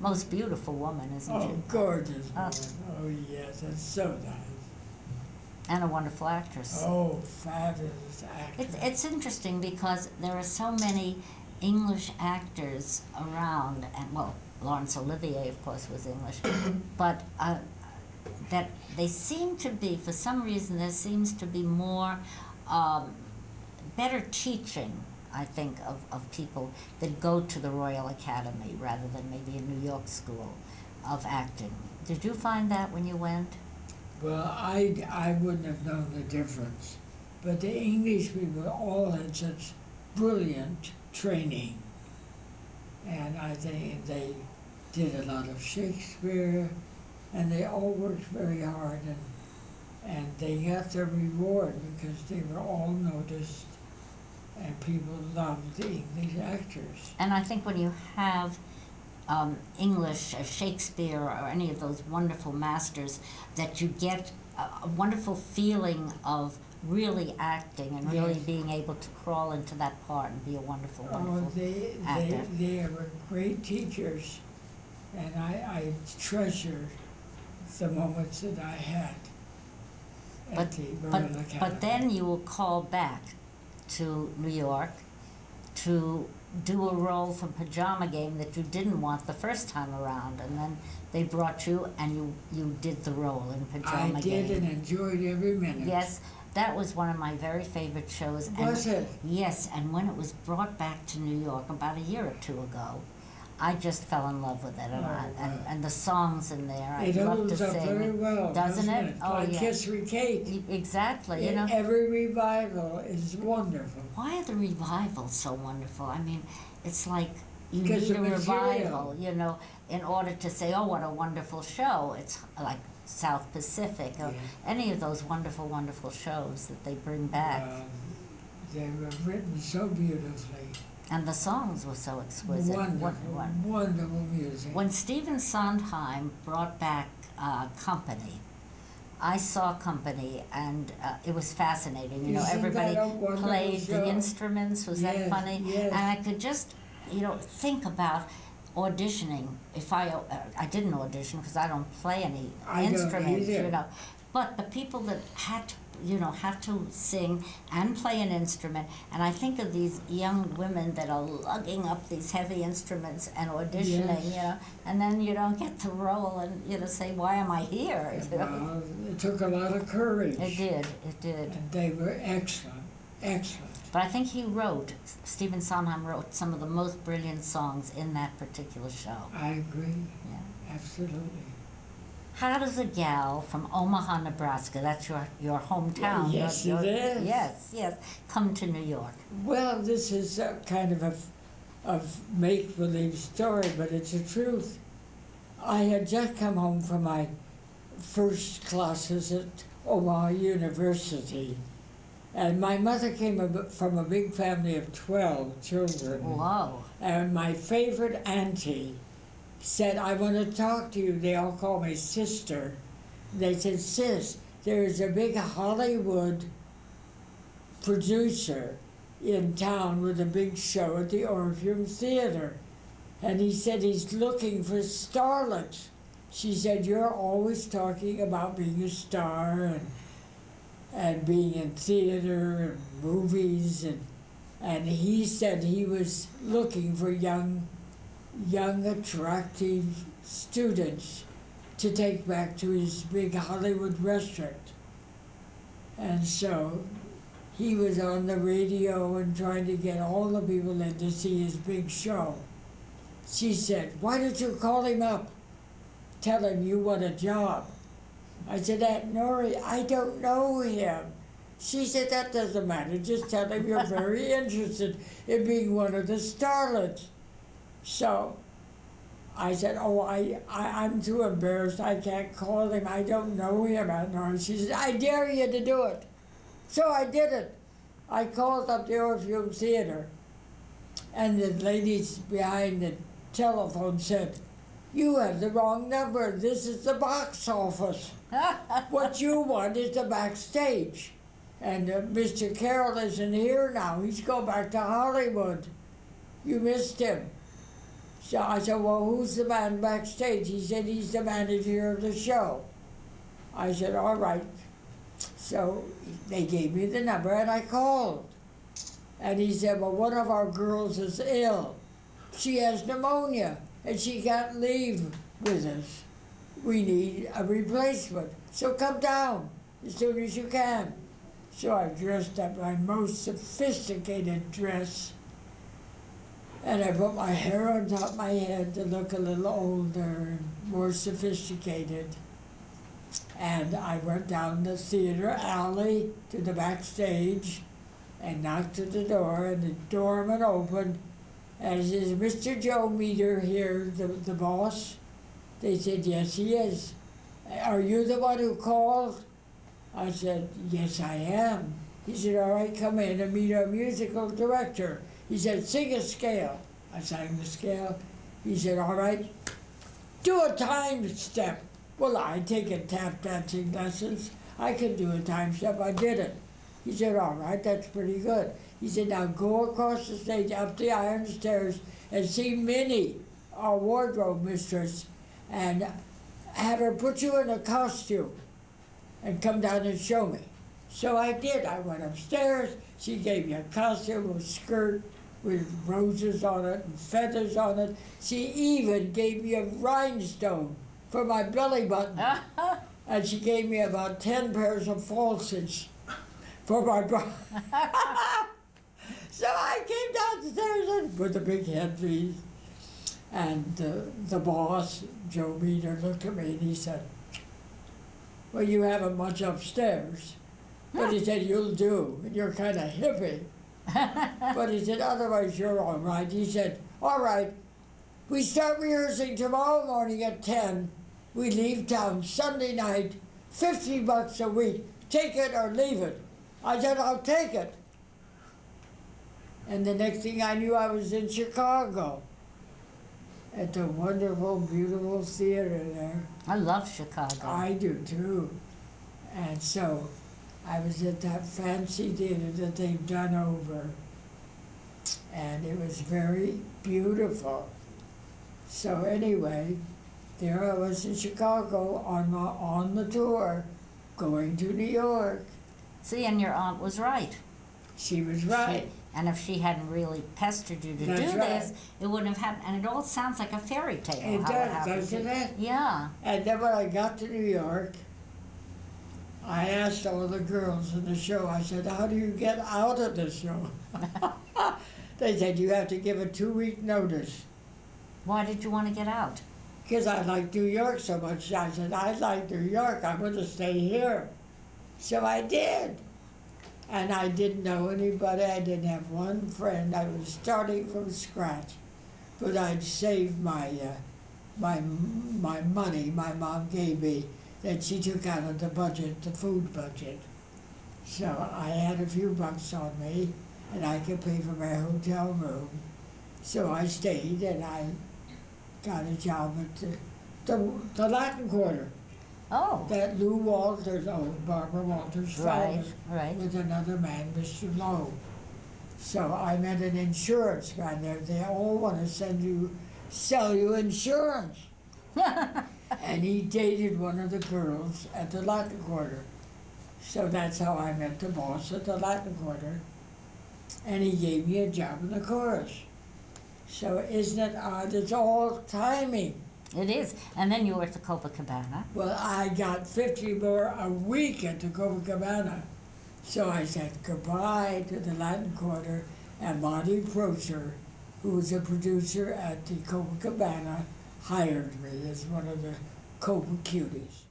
most beautiful woman, isn't she? Oh, gorgeous woman. Oh, yes, that's so nice. And a wonderful actress. Oh, fabulous actress. It's interesting because there are so many English actors around, and well, Laurence Olivier, of course, was English, but that they seem to be, for some reason, there seems to be more, better teaching, I think, of people that go to the Royal Academy rather than maybe a New York school of acting. Did you find that when you went? Well, I wouldn't have known the difference, but the English people all had such brilliant training, and I think they did a lot of Shakespeare, and they all worked very hard, and they got their reward because they were all noticed, and people loved the English actors. And I think when you have English, Shakespeare, or any of those wonderful masters, that you get a wonderful feeling of really acting and really being able to crawl into that part and be a wonderful, wonderful actor. They were great teachers, and I treasure the moments that I had at the Royal Academy. But then you were called back to New York to do a role from Pajama Game that you didn't want the first time around, and then they brought you and you did the role in Pajama Game. I did and enjoyed every minute. Yes, that was one of my very favorite shows. Was it? Yes, and when it was brought back to New York about a year or two ago, I just fell in love with it, and the songs in there. I love to sing. It holds up very well, doesn't it? Oh, like Kiss Me Kate. Exactly. You know, every revival is wonderful. Why are the revivals so wonderful? I mean, it's like you Because need a the material. revival, you know, in order to say, oh, what a wonderful show. It's like South Pacific or any of those wonderful, wonderful shows that they bring back. They were written so beautifully. And the songs were so exquisite. Wonderful music. When Stephen Sondheim brought back Company, I saw Company, and it was fascinating. You know, everybody played the instruments. Was that funny? Yes. And I could just, you know, think about auditioning. If I didn't audition because I don't play any instruments, you know. But the people that had to sing and play an instrument, and I think of these young women that are lugging up these heavy instruments and auditioning, you know, and then you don't get the role and, you know, say, why am I here? You know? Well, it took a lot of courage. It did. And they were excellent. But I think Stephen Sondheim wrote some of the most brilliant songs in that particular show. I agree. Yeah. Absolutely. How does a gal from Omaha, Nebraska, that's your hometown. Yes, it is. Yes, come to New York? Well, this is kind of a make-believe story, but it's the truth. I had just come home from my first classes at Omaha University, and my mother came from a big family of 12 children. Whoa. And my favorite auntie said, I want to talk to you. They all call me sister. They said, sis, there's a big Hollywood producer in town with a big show at the Orpheum Theater. And he said he's looking for starlets. She said, you're always talking about being a star and being in theater and movies. And he said he was looking for young, attractive students to take back to his big Hollywood restaurant. And so he was on the radio and trying to get all the people in to see his big show. She said, why don't you call him up? Tell him you want a job. I said, Aunt Nori, I don't know him. She said, that doesn't matter. Just tell him you're very interested in being one of the starlets. So I said, oh, I'm too embarrassed. I can't call him. I don't know him. And she said, I dare you to do it. So I did it. I called up the Orpheum Theater, and the ladies behind the telephone said, you have the wrong number. This is the box office. What you want is the backstage. And Mr. Carroll isn't here now. He's gone back to Hollywood. You missed him. So I said, well, who's the man backstage? He said, he's the manager of the show. I said, all right. So they gave me the number and I called. And he said, well, one of our girls is ill. She has pneumonia and she can't leave with us. We need a replacement. So come down as soon as you can. So I dressed up my most sophisticated dress. And I put my hair on top of my head to look a little older and more sophisticated. And I went down the theater alley to the backstage and knocked at the door, and the doorman opened. And he says, Mr. Joe Meter here, the boss? They said, yes, he is. Are you the one who called? I said, yes, I am. He said, all right, come in and meet our musical director. He said, sing a scale. I sang the scale. He said, all right, do a time step. Well, I'd taken tap dancing lessons. I could do a time step. I did it. He said, all right, that's pretty good. He said, now go across the stage, up the iron stairs, and see Minnie, our wardrobe mistress, and have her put you in a costume and come down and show me. So I did. I went upstairs. She gave me a costume, a skirt with roses on it and feathers on it. She even gave me a rhinestone for my belly button. And she gave me about 10 pairs of falsies for my bra. So I came downstairs and with a big headpiece. And the boss, Joe Meter, looked at me and he said, well, you haven't much upstairs. But he said, you'll do. And you're kind of hippie. But he said, otherwise you're all right. He said, all right, we start rehearsing tomorrow morning at 10. We leave town Sunday night, $50 a week. Take it or leave it. I said, I'll take it. And the next thing I knew, I was in Chicago at the wonderful, beautiful theater there. I love Chicago. I do too. And so I was at that fancy theater that they've done over. And it was very beautiful. So anyway, there I was in Chicago on the tour, going to New York. See, and your aunt was right. She was right. And if she hadn't really pestered you to do this, it wouldn't have happened. And it all sounds like a fairy tale. It does, doesn't it? Yeah. And then when I got to New York, I asked all the girls in the show, I said, how do you get out of the show? They said, you have to give a 2-week notice. Why did you want to get out? Because I like New York so much. I said, I like New York, I'm going to stay here. So I did. And I didn't know anybody, I didn't have one friend. I was starting from scratch. But I'd saved my money my mom gave me that she took out of the budget, the food budget. So I had a few bucks on me, and I could pay for my hotel room. So I stayed, and I got a job at the Latin Quarter. Oh. That Lou Walters owned, Barbara Walters' father, Right. with another man, Mr. Lowe. So I met an insurance man there. They all want to sell you insurance. And he dated one of the girls at the Latin Quarter. So that's how I met the boss at the Latin Quarter. And he gave me a job in the chorus. So isn't it odd? It's all timing. It is. And then you were at the Copacabana. Well, I got 50 more a week at the Copacabana. So I said goodbye to the Latin Quarter, and Monty Procher, who was a producer at the Copacabana, hired me as one of the Copa Cuties.